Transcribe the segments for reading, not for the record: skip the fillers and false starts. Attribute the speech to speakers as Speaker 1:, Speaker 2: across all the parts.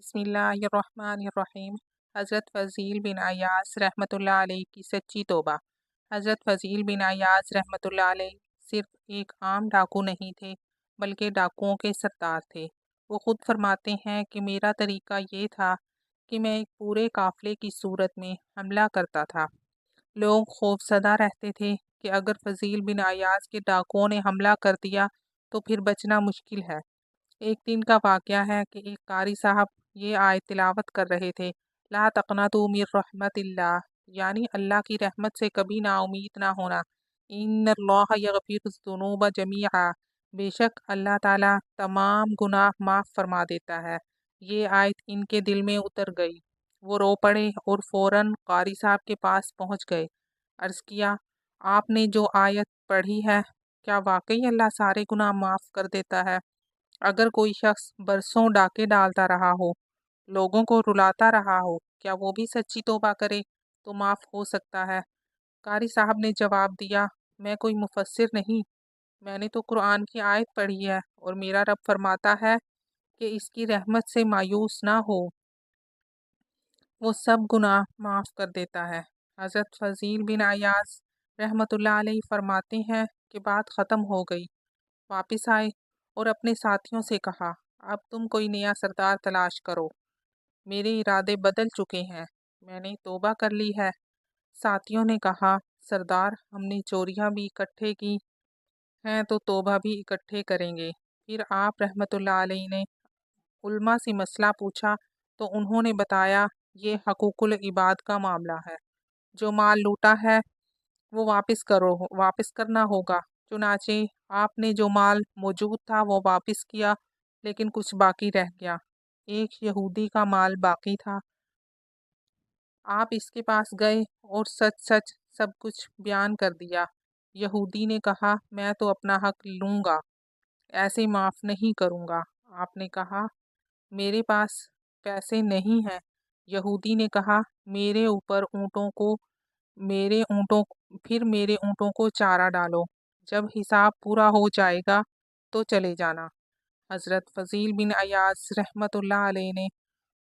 Speaker 1: بسم اللہ الرحمن الرحیم۔ حضرت فضیل بن عیاض رحمۃ اللہ علیہ کی سچی توبہ۔ حضرت فضیل بن عیاض رحمۃ اللہ علیہ صرف ایک عام ڈاکو نہیں تھے بلکہ ڈاکوؤں کے سردار تھے۔ وہ خود فرماتے ہیں کہ میرا طریقہ یہ تھا کہ میں ایک پورے قافلے کی صورت میں حملہ کرتا تھا۔ لوگ خوفزدہ رہتے تھے کہ اگر فضیل بن عیاض کے ڈاکوؤں نے حملہ کر دیا تو پھر بچنا مشکل ہے۔ ایک دن کا واقعہ ہے کہ ایک قاری صاحب یہ آیت تلاوت کر رہے تھے، لا تقنطوا من رحمت اللہ، یعنی اللہ کی رحمت سے کبھی نا امید نہ ہونا۔ ان اللہ یغفر الذنوب جمیعا، بے شک اللہ تعالیٰ تمام گناہ معاف فرما دیتا ہے۔ یہ آیت ان کے دل میں اتر گئی۔ وہ رو پڑے اور فوراً قاری صاحب کے پاس پہنچ گئے۔ عرض کیا، آپ نے جو آیت پڑھی ہے کیا واقعی اللہ سارے گناہ معاف کر دیتا ہے؟ اگر کوئی شخص برسوں ڈاکے ڈالتا رہا ہو، لوگوں کو رلاتا رہا ہو، کیا وہ بھی سچی توبہ کرے تو معاف ہو سکتا ہے؟ قاری صاحب نے جواب دیا، میں کوئی مفسر نہیں، میں نے تو قرآن کی آیت پڑھی ہے اور میرا رب فرماتا ہے کہ اس کی رحمت سے مایوس نہ ہو، وہ سب گناہ معاف کر دیتا ہے۔ حضرت فضیل بن عیاض رحمۃ اللہ علیہ فرماتے ہیں کہ بات ختم ہو گئی۔ واپس آئے اور اپنے ساتھیوں سے کہا، اب تم کوئی نیا سردار تلاش کرو، میرے ارادے بدل چکے ہیں، میں نے توبہ کر لی ہے۔ ساتھیوں نے کہا، سردار، ہم نے چوریاں بھی اکٹھے کی ہیں تو توبہ بھی اکٹھے کریں گے۔ پھر آپ رحمۃ اللہ علیہ نے علماء سے مسئلہ پوچھا تو انہوں نے بتایا، یہ حقوق العباد کا معاملہ ہے، جو مال لوٹا ہے وہ واپس کرنا ہوگا۔ چنانچہ آپ نے جو مال موجود تھا وہ واپس کیا، لیکن کچھ باقی رہ گیا۔ ایک یہودی کا مال باقی تھا۔ آپ اس کے پاس گئے اور سچ سچ سب کچھ بیان کر دیا۔ یہودی نے کہا، میں تو اپنا حق لوں گا، ایسے معاف نہیں کروں گا۔ آپ نے کہا، میرے پاس پیسے نہیں ہیں۔ یہودی نے کہا، میرے اونٹوں کو چارہ ڈالو، جب حساب پورا ہو جائے گا تو چلے جانا۔ حضرت فضیل بن عیاض رحمۃ اللہ علیہ نے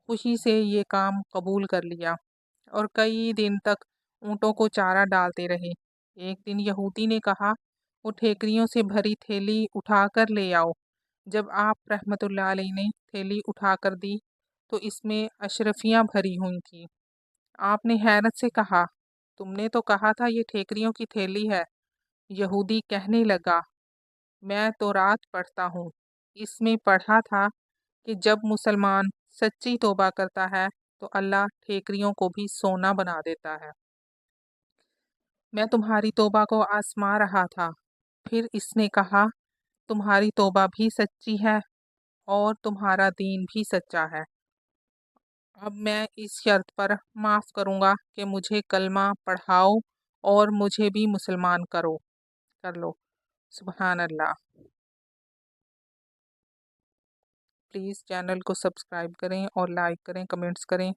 Speaker 1: خوشی سے یہ کام قبول کر لیا اور کئی دن تک اونٹوں کو چارہ ڈالتے رہے۔ ایک دن یہودی نے کہا، وہ ٹھیکریوں سے بھری تھیلی اٹھا کر لے آؤ۔ جب آپ رحمۃ اللہ علیہ نے تھیلی اٹھا کر دی تو اس میں اشرفیاں بھری ہوئی تھیں۔ آپ نے حیرت سے کہا، تم نے تو کہا تھا یہ ٹھیکریوں کی تھیلی ہے۔ یہودی کہنے لگا، میں تورات پڑھتا ہوں، اس میں پڑھا تھا کہ جب مسلمان سچی توبہ کرتا ہے تو اللہ ٹھیکریوں کو بھی سونا بنا دیتا ہے۔ میں تمہاری توبہ کو آزما رہا تھا۔ پھر اس نے کہا، تمہاری توبہ بھی سچی ہے اور تمہارا دین بھی سچا ہے۔ اب میں اس شرط پر معاف کروں گا کہ مجھے کلمہ پڑھاؤ اور مجھے بھی مسلمان کر لو۔ سبحان اللہ۔ پلیز چینل کو سبسکرائب کریں اور لائک کریں، کمنٹس کریں۔